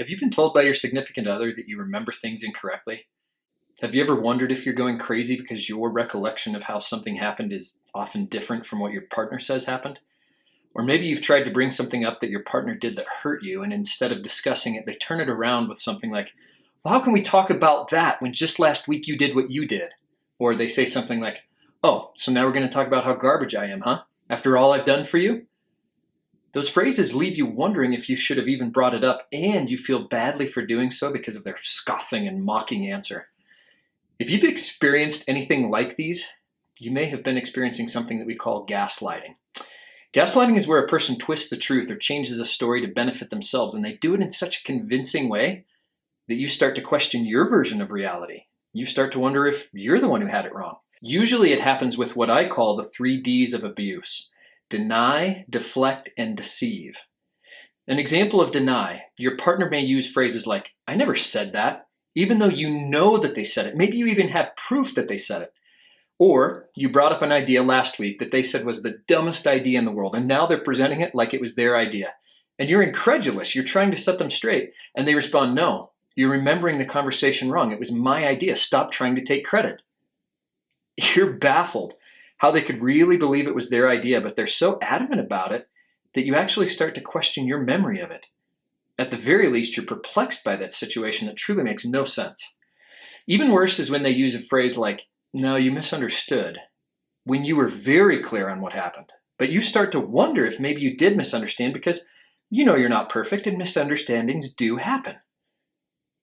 Have you been told by your significant other that you remember things incorrectly? Have you ever wondered if you're going crazy because your recollection of how something happened is often different from what your partner says happened? Or maybe you've tried to bring something up that your partner did that hurt you, and instead of discussing it, they turn it around with something like, well, how can we talk about that when just last week you did what you did? Or they say something like, oh, so now we're going to talk about how garbage I am, huh? After all I've done for you? Those phrases leave you wondering if you should have even brought it up, and you feel badly for doing so because of their scoffing and mocking answer. If you've experienced anything like these, you may have been experiencing something that we call gaslighting. Gaslighting is where a person twists the truth or changes a story to benefit themselves, and they do it in such a convincing way that you start to question your version of reality. You start to wonder if you're the one who had it wrong. Usually it happens with what I call the 3 Ds of abuse: deny, deflect, and deceive. An example of deny: your partner may use phrases like, I never said that, even though you know that they said it. Maybe you even have proof that they said it. Or you brought up an idea last week that they said was the dumbest idea in the world, and now they're presenting it like it was their idea. And you're incredulous. You're trying to set them straight. And they respond, no, you're remembering the conversation wrong. It was my idea. Stop trying to take credit. You're baffled how they could really believe it was their idea, but they're so adamant about it that you actually start to question your memory of it. At the very least, you're perplexed by that situation that truly makes no sense. Even worse is when they use a phrase like, no, you misunderstood, when you were very clear on what happened. But you start to wonder if maybe you did misunderstand because you know you're not perfect and misunderstandings do happen.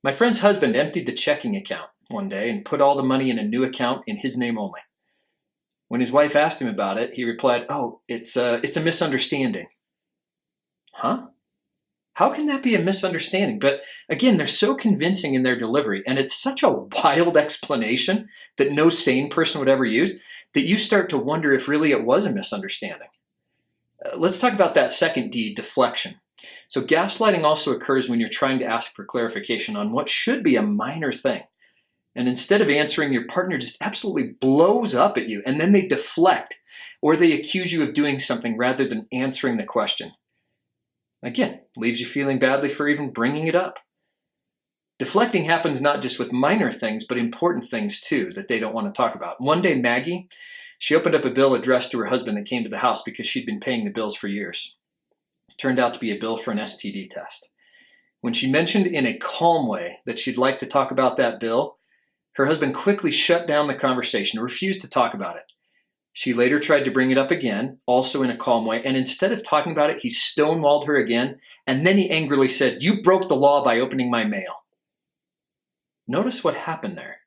My friend's husband emptied the checking account one day and put all the money in a new account in his name only. When his wife asked him about it, he replied, oh, it's a misunderstanding. Huh? How can that be a misunderstanding? But again, they're so convincing in their delivery, and it's such a wild explanation that no sane person would ever use, that you start to wonder if really it was a misunderstanding. Let's talk about that second D, deflection. So gaslighting also occurs when you're trying to ask for clarification on what should be a minor thing. And instead of answering, your partner just absolutely blows up at you, and then they deflect, or they accuse you of doing something rather than answering the question. Again, leaves you feeling badly for even bringing it up. Deflecting happens not just with minor things, but important things too that they don't want to talk about. One day, Maggie, she opened up a bill addressed to her husband that came to the house because she'd been paying the bills for years. It turned out to be a bill for an STD test. When she mentioned in a calm way that she'd like to talk about that bill, her husband quickly shut down the conversation, refused to talk about it. She later tried to bring it up again, also in a calm way, and instead of talking about it, he stonewalled her again, and then he angrily said, you broke the law by opening my mail. Notice what happened there.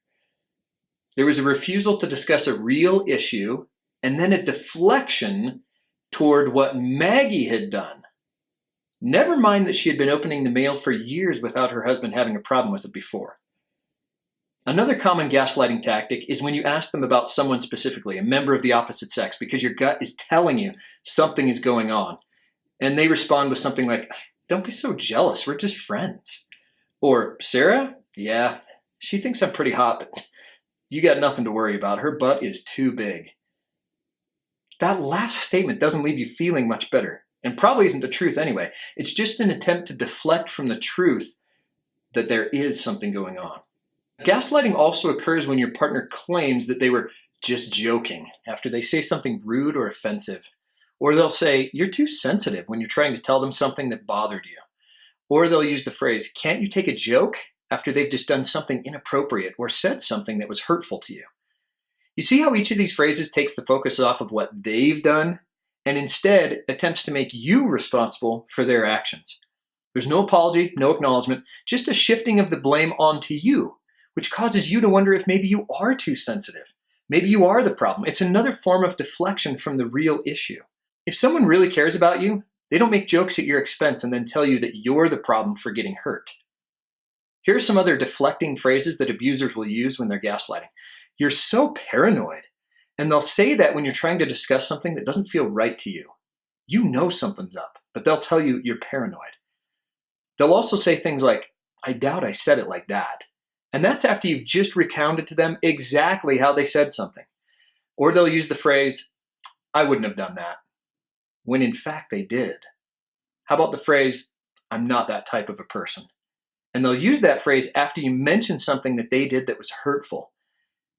There was a refusal to discuss a real issue, and then a deflection toward what Maggie had done. Never mind that she had been opening the mail for years without her husband having a problem with it before. Another common gaslighting tactic is when you ask them about someone specifically, a member of the opposite sex, because your gut is telling you something is going on. And they respond with something like, don't be so jealous, we're just friends. Or, Sarah? Yeah, she thinks I'm pretty hot, but you got nothing to worry about. Her butt is too big. That last statement doesn't leave you feeling much better, and probably isn't the truth anyway. It's just an attempt to deflect from the truth that there is something going on. Gaslighting also occurs when your partner claims that they were just joking after they say something rude or offensive. Or they'll say, you're too sensitive when you're trying to tell them something that bothered you. Or they'll use the phrase, can't you take a joke, after they've just done something inappropriate or said something that was hurtful to you. You see how each of these phrases takes the focus off of what they've done and instead attempts to make you responsible for their actions. There's no apology, no acknowledgement, just a shifting of the blame onto you, which causes you to wonder if maybe you are too sensitive. Maybe you are the problem. It's another form of deflection from the real issue. If someone really cares about you, they don't make jokes at your expense and then tell you that you're the problem for getting hurt. Here are some other deflecting phrases that abusers will use when they're gaslighting. You're so paranoid. And they'll say that when you're trying to discuss something that doesn't feel right to you. You know something's up, but they'll tell you you're paranoid. They'll also say things like, I doubt I said it like that. And that's after you've just recounted to them exactly how they said something. Or they'll use the phrase, I wouldn't have done that, when in fact they did. How about the phrase, I'm not that type of a person? And they'll use that phrase after you mention something that they did that was hurtful.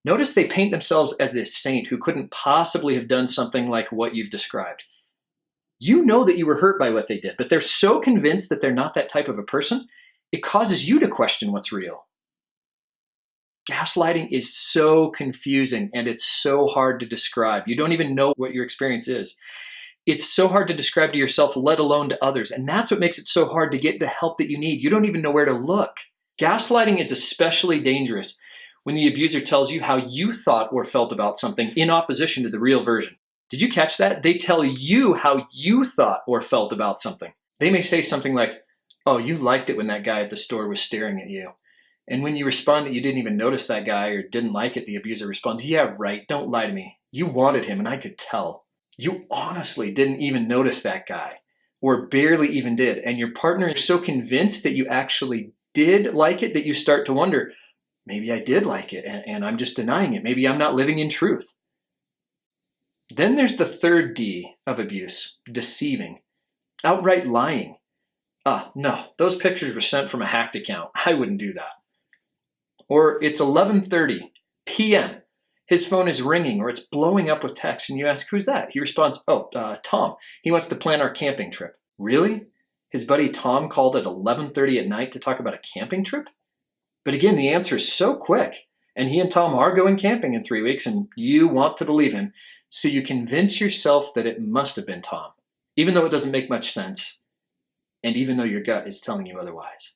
Notice they paint themselves as this saint who couldn't possibly have done something like what you've described. You know that you were hurt by what they did, but they're so convinced that they're not that type of a person, it causes you to question what's real. Gaslighting is so confusing and it's so hard to describe. You don't even know what your experience is. It's so hard to describe to yourself, let alone to others. And that's what makes it so hard to get the help that you need. You don't even know where to look. Gaslighting is especially dangerous when the abuser tells you how you thought or felt about something in opposition to the real version. Did you catch that? They tell you how you thought or felt about something. They may say something like, oh, you liked it when that guy at the store was staring at you. And when you respond that you didn't even notice that guy or didn't like it, the abuser responds, yeah, right, don't lie to me. You wanted him and I could tell. You honestly didn't even notice that guy or barely even did. And your partner is so convinced that you actually did like it that you start to wonder, maybe I did like it and I'm just denying it. Maybe I'm not living in truth. Then there's the third D of abuse, deceiving, outright lying. No, those pictures were sent from a hacked account. I wouldn't do that. Or it's 11:30 p.m. His phone is ringing or it's blowing up with texts and you ask, who's that? He responds, Tom. He wants to plan our camping trip. Really? His buddy Tom called at 11:30 at night to talk about a camping trip? But again, the answer is so quick. And he and Tom are going camping in 3 weeks and you want to believe him. So you convince yourself that it must have been Tom, even though it doesn't make much sense. And even though your gut is telling you otherwise.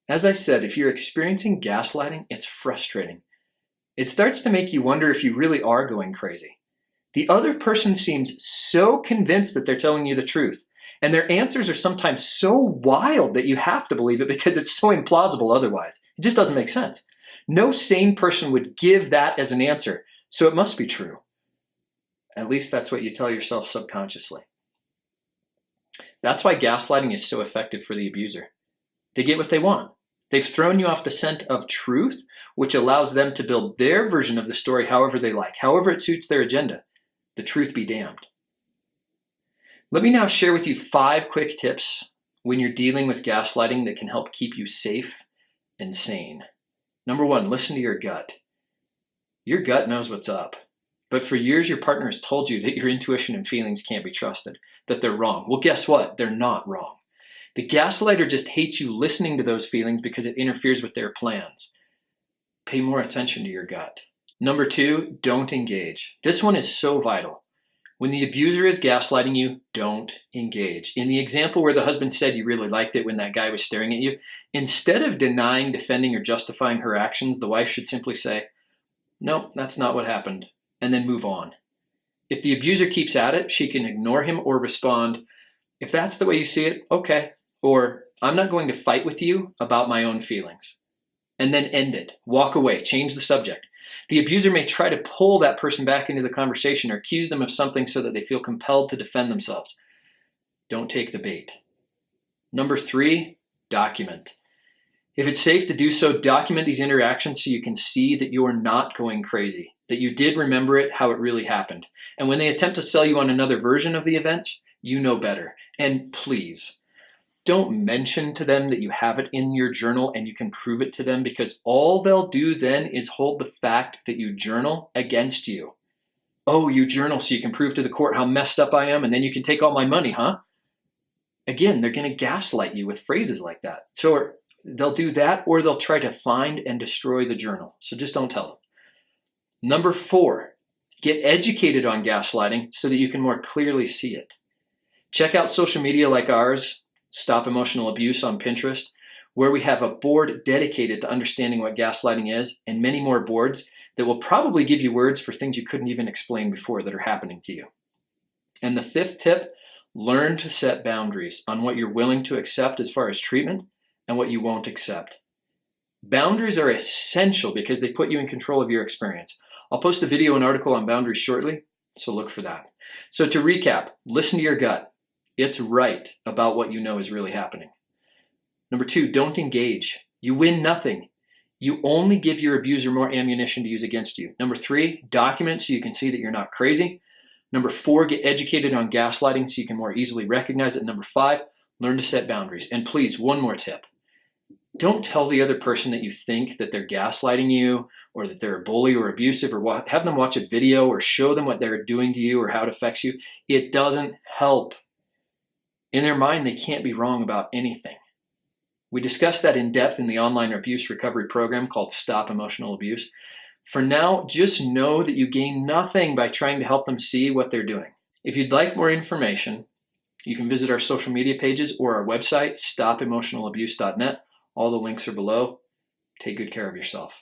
As I said, if you're experiencing gaslighting, it's frustrating. It starts to make you wonder if you really are going crazy. The other person seems so convinced that they're telling you the truth, and their answers are sometimes so wild that you have to believe it because it's so implausible otherwise. It just doesn't make sense. No sane person would give that as an answer, so it must be true. At least that's what you tell yourself subconsciously. That's why gaslighting is so effective for the abuser. They get what they want. They've thrown you off the scent of truth, which allows them to build their version of the story however they like, however it suits their agenda. The truth be damned. Let me now share with you 5 quick tips when you're dealing with gaslighting that can help keep you safe and sane. Number 1, listen to your gut. Your gut knows what's up. But for years, your partner has told you that your intuition and feelings can't be trusted, that they're wrong. Well, guess what? They're not wrong. The gaslighter just hates you listening to those feelings because it interferes with their plans. Pay more attention to your gut. Number 2, don't engage. This one is so vital. When the abuser is gaslighting you, don't engage. In the example where the husband said you really liked it when that guy was staring at you, instead of denying, defending, or justifying her actions, the wife should simply say, no, that's not what happened, and then move on. If the abuser keeps at it, she can ignore him or respond, if that's the way you see it, okay. Or, I'm not going to fight with you about my own feelings. And then end it. Walk away. Change the subject. The abuser may try to pull that person back into the conversation or accuse them of something so that they feel compelled to defend themselves. Don't take the bait. Number 3, document. If it's safe to do so, document these interactions so you can see that you are not going crazy, that you did remember it, how it really happened. And when they attempt to sell you on another version of the events, you know better. And please, don't mention to them that you have it in your journal and you can prove it to them, because all they'll do then is hold the fact that you journal against you. Oh, you journal so you can prove to the court how messed up I am and then you can take all my money, huh? Again, they're going to gaslight you with phrases like that. So they'll do that, or they'll try to find and destroy the journal. So just don't tell them. Number 4, get educated on gaslighting so that you can more clearly see it. Check out social media like ours, Stop Emotional Abuse on Pinterest, where we have a board dedicated to understanding what gaslighting is, and many more boards that will probably give you words for things you couldn't even explain before that are happening to you. And the 5th tip, learn to set boundaries on what you're willing to accept as far as treatment and what you won't accept. Boundaries are essential because they put you in control of your experience. I'll post a video and article on boundaries shortly, so look for that. So to recap, listen to your gut. It's right about what you know is really happening. Number 2, don't engage. You win nothing. You only give your abuser more ammunition to use against you. Number 3, document so you can see that you're not crazy. Number 4, get educated on gaslighting so you can more easily recognize it. Number 5, learn to set boundaries. And please, one more tip. Don't tell the other person that you think that they're gaslighting you or that they're a bully or abusive, or have them watch a video or show them what they're doing to you or how it affects you. It doesn't help. In their mind, they can't be wrong about anything. We discussed that in depth in the online abuse recovery program called Stop Emotional Abuse. For now, just know that you gain nothing by trying to help them see what they're doing. If you'd like more information, you can visit our social media pages or our website, stopemotionalabuse.net. All the links are below. Take good care of yourself.